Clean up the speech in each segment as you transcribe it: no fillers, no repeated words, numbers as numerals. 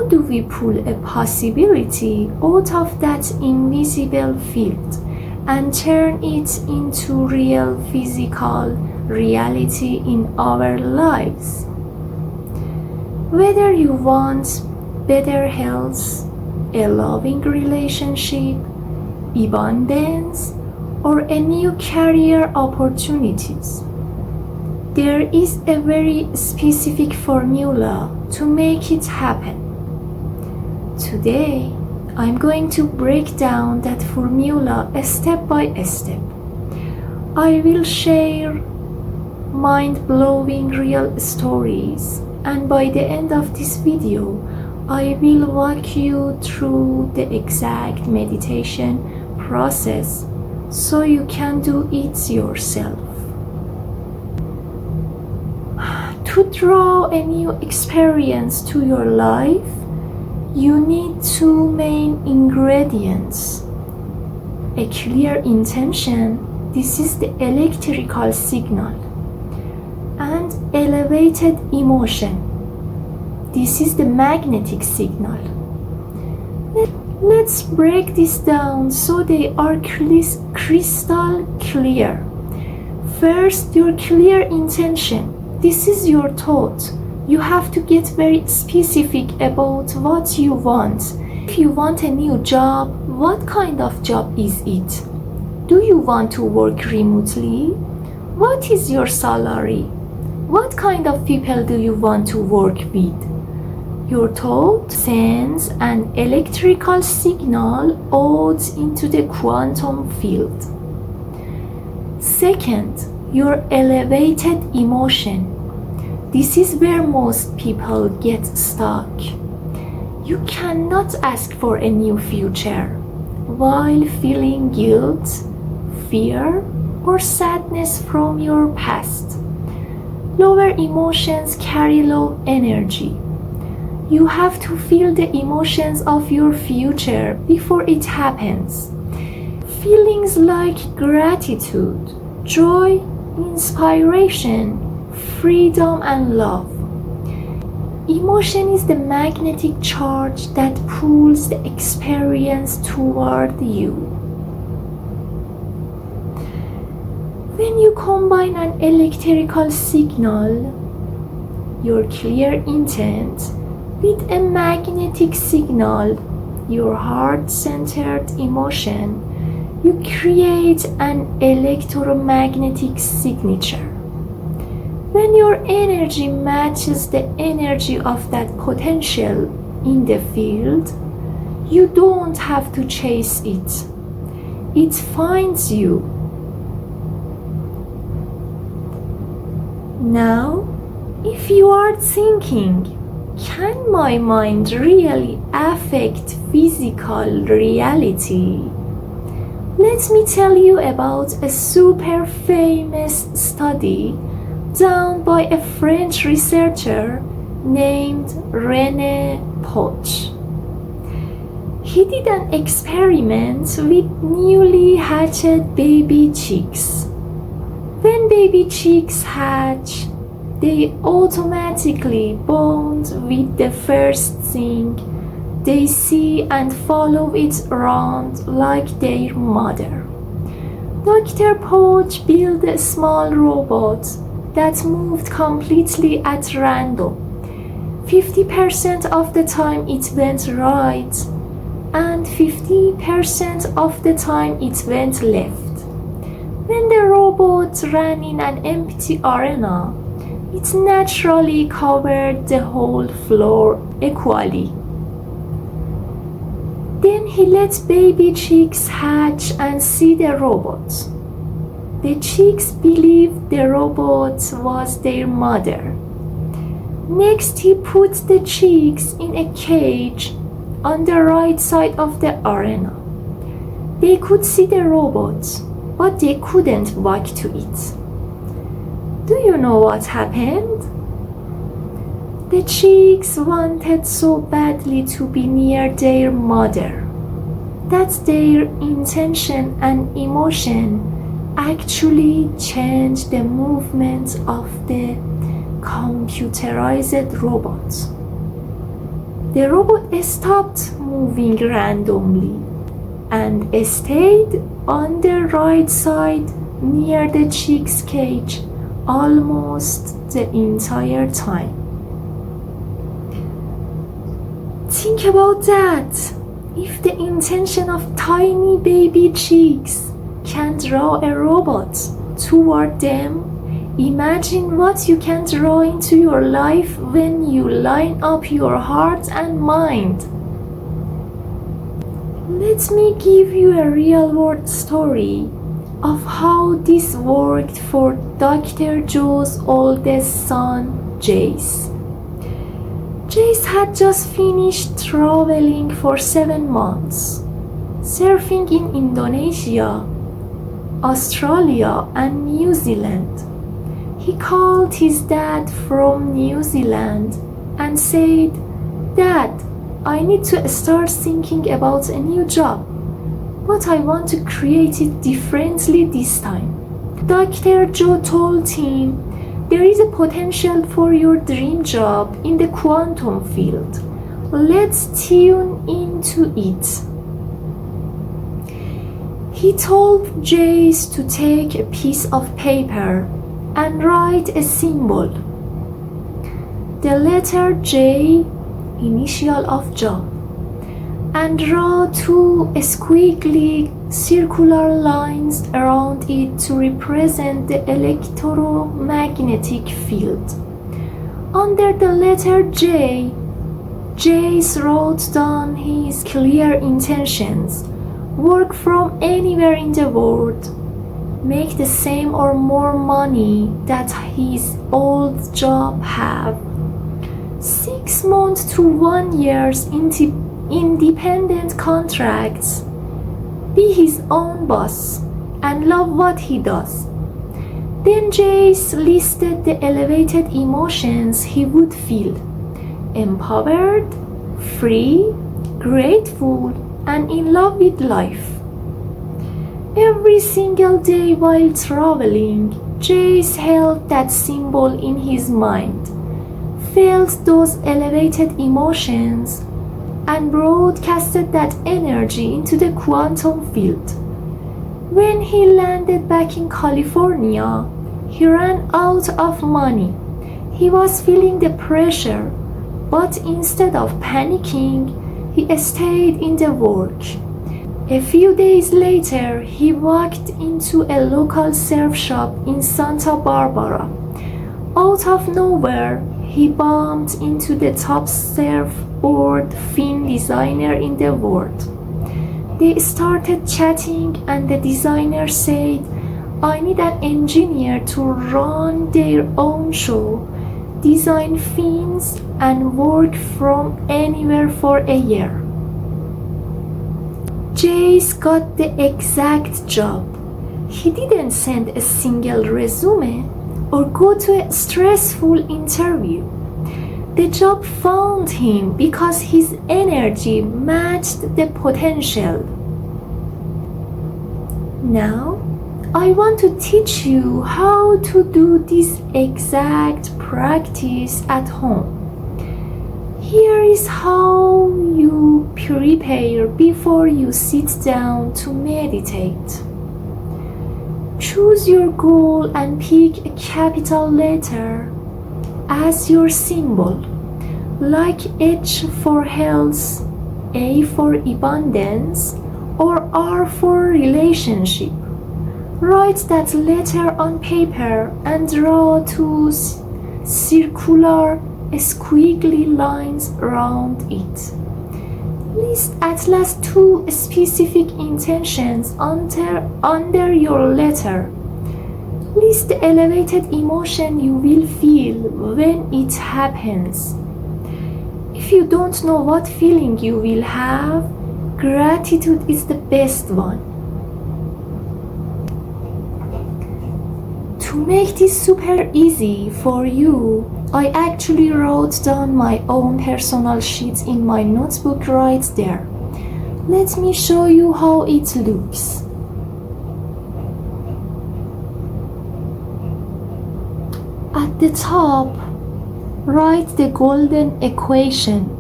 how do we pull a possibility out of that invisible field and turn it into real physical reality in our lives? Whether you want better health, a loving relationship, abundance, or a new career opportunities, there is a very specific formula to make it happen. Today, I'm going to break down that formula step by step. I will share mind-blowing real stories, and by the end of this video, I will walk you through the exact meditation process so you can do it yourself. To draw a new experience to your life, you need two main ingredients. A clear intention, this is the electrical signal, and elevated emotion, this is the magnetic signal. Let's break this down so they are crystal clear. First, your clear intention. This is your thought. You have to get very specific about what you want. If you want a new job, what kind of job is it? Do you want to work remotely? What is your salary? What kind of people do you want to work with? Your thought sends an electrical signal out into the quantum field. Second, your elevated emotion. This is where most people get stuck. You cannot ask for a new future while feeling guilt, fear, or sadness from your past. Lower emotions carry low energy. You have to feel the emotions of your future before it happens. Feelings like gratitude, joy, inspiration, freedom, and love. Emotion is the magnetic charge that pulls the experience toward you. When you combine an electrical signal, your clear intent, with a magnetic signal, your heart-centered emotion, you create an electromagnetic signature. When your energy matches the energy of that potential in the field, you don't have to chase it. It finds you. Now, if you are thinking, can my mind really affect physical reality? Let me tell you about a super famous study done by a French researcher named René Peoc'h. He did an experiment with newly hatched baby chicks. When baby chicks hatch, they automatically bond with the first thing they see and follow it around like their mother. Dr. Peoc'h built a small robot that moved completely at random. 50% of the time it went right, and 50% of the time it went left. When the robot ran in an empty arena, it naturally covered the whole floor equally. Then he let baby chicks hatch and see the robot. The chicks believed the robot was their mother. Next, he put the chicks in a cage on the right side of the arena. They could see the robot, but they couldn't walk to it. Do you know what happened? The chicks wanted so badly to be near their mother that their intention and emotion actually changed the movement of the computerized robot. The robot stopped moving randomly and stayed on the right side near the chick's cage almost the entire time. Think about that. If the intention of tiny baby chicks can draw a robot toward them, imagine what you can draw into your life when you line up your heart and mind. Let me give you a real-world story of how this worked for Dr. Joe's oldest son, Jace. Jace had just finished traveling for 7 months, surfing in Indonesia, Australia, and New Zealand. He called his dad from New Zealand and said, "Dad, I need to start thinking about a new job, but I want to create it differently this time." Dr. Joe told him, "There is a potential for your dream job in the quantum field. Let's tune into it." He told Jace to take a piece of paper and write a symbol. The letter J, initial of job, and draw 2 squiggly circular lines around it to represent the electromagnetic field. Under the letter J, Jace wrote down his clear intentions: work from anywhere in the world, make the same or more money that his old job have, 6 months to 1 year's independent contracts, be his own boss, and love what he does. Then Jace listed the elevated emotions he would feel: empowered, free, grateful, and in love with life. Every single day while traveling, Jace held that symbol in his mind, felt those elevated emotions, and broadcasted that energy into the quantum field. When he landed back in California, he ran out of money. He was feeling the pressure, but instead of panicking, he stayed in the work. A few days later, he walked into a local surf shop in Santa Barbara. Out of nowhere, he bumped into the top surfboard fin designer in the world. They started chatting, and the designer said, "I need an engineer to run their own show, design fins, and work from anywhere for a year." Jace got the exact job. He didn't send a single resume or go to a stressful interview. The job found him because his energy matched the potential. Now, I want to teach you how to do this exact practice at home. Here is how you prepare before you sit down to meditate. Choose your goal and pick a capital letter as your symbol, like H for health, A for abundance, or R for relationship. Write that letter on paper and draw 2 circular squiggly lines around it. List at least 2 specific intentions under your letter. List the elevated emotion you will feel when it happens. If you don't know what feeling you will have, gratitude is the best one. To make this super easy for you, I actually wrote down my own personal sheets in my notebook right there. Let me show you how it looks. At the top, write the golden equation.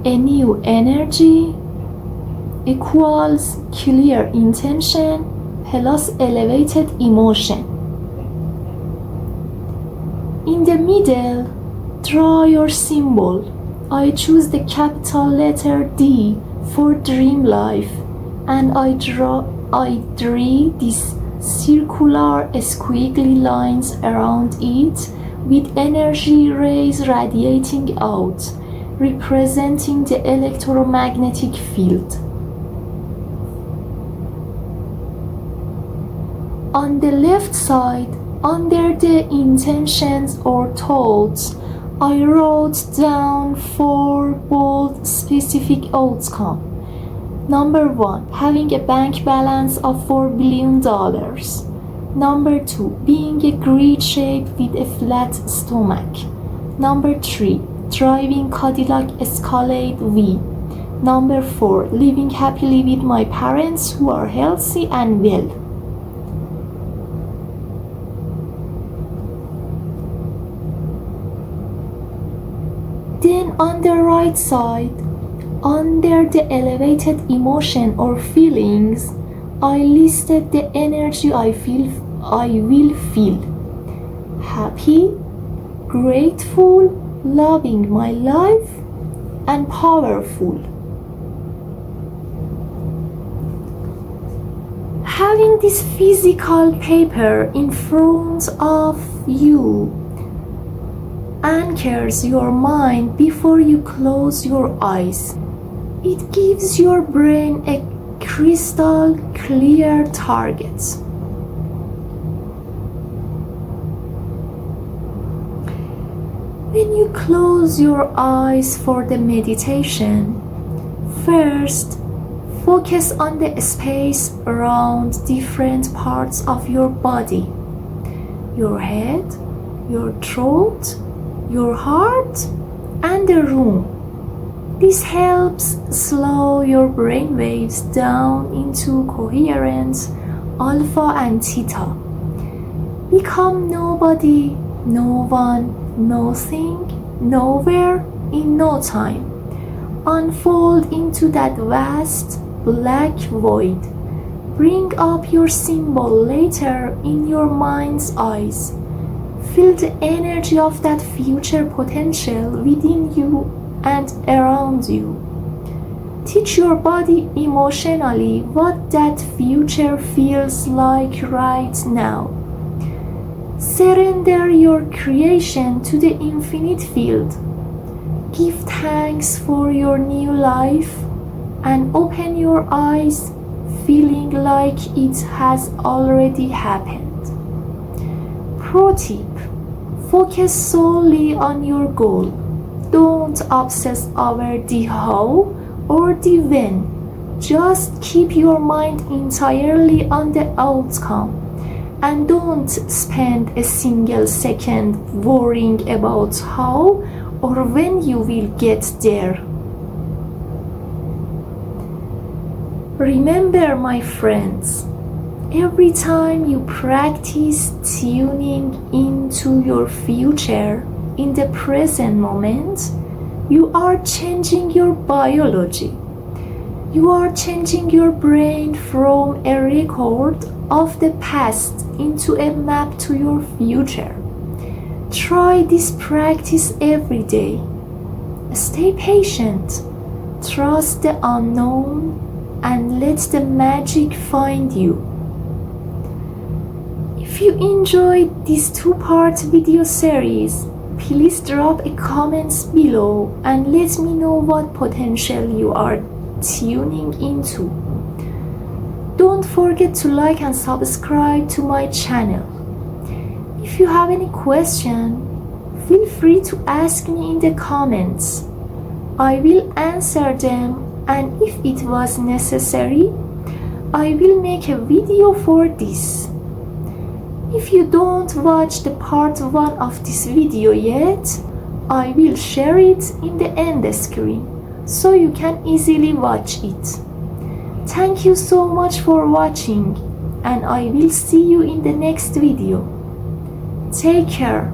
A new energy equals clear intention plus elevated emotion. In the middle, draw your symbol. I choose the capital letter D for dream life, and I draw these circular squiggly lines around it with energy rays radiating out, representing the electromagnetic field. On the left side, under the intentions or thoughts, I wrote down 4 bold specific outcomes. Number 1, having a bank balance of $4 billion. Number 2, being a great shape with a flat stomach. Number 3, driving Cadillac Escalade V. Number 4, living happily with my parents who are healthy and well. Then on the right side, under the elevated emotion or feelings, I listed the energy I will feel. Happy, grateful, loving my life, and powerful. Having this physical paper in front of you anchors your mind before you close your eyes. It gives your brain a crystal clear target. When you close your eyes for the meditation, first focus on the space around different parts of your body, your head, your throat, your heart, and the room. This helps slow your brain waves down into coherent alpha and theta. Become nobody, no one, nothing, nowhere in no time. Unfold into that vast black void. Bring up your symbol later in your mind's eyes. Feel the energy of that future potential within you and around you. Teach your body emotionally what that future feels like right now. Surrender your creation to the infinite field. Give thanks for your new life and open your eyes, feeling like it has already happened. Pro tip: focus solely on your goal. Don't obsess over the how or the when. Just keep your mind entirely on the outcome and don't spend a single second worrying about how or when you will get there. Remember, my friends, every time you practice tuning into your future in the present moment, you are changing your biology. You are changing your brain from a record of the past into a map to your future. Try this practice every day. Stay patient, trust the unknown, and let the magic find you. If you enjoyed this 2-part video series, please drop a comment below and let me know what potential you are tuning into. Don't forget to like and subscribe to my channel. If you have any question, feel free to ask me in the comments. I will answer them, and if it was necessary, I will make a video for this. If you don't watch the part 1 of this video yet, I will share it in the end screen so you can easily watch it. Thank you so much for watching, and I will see you in the next video. Take care.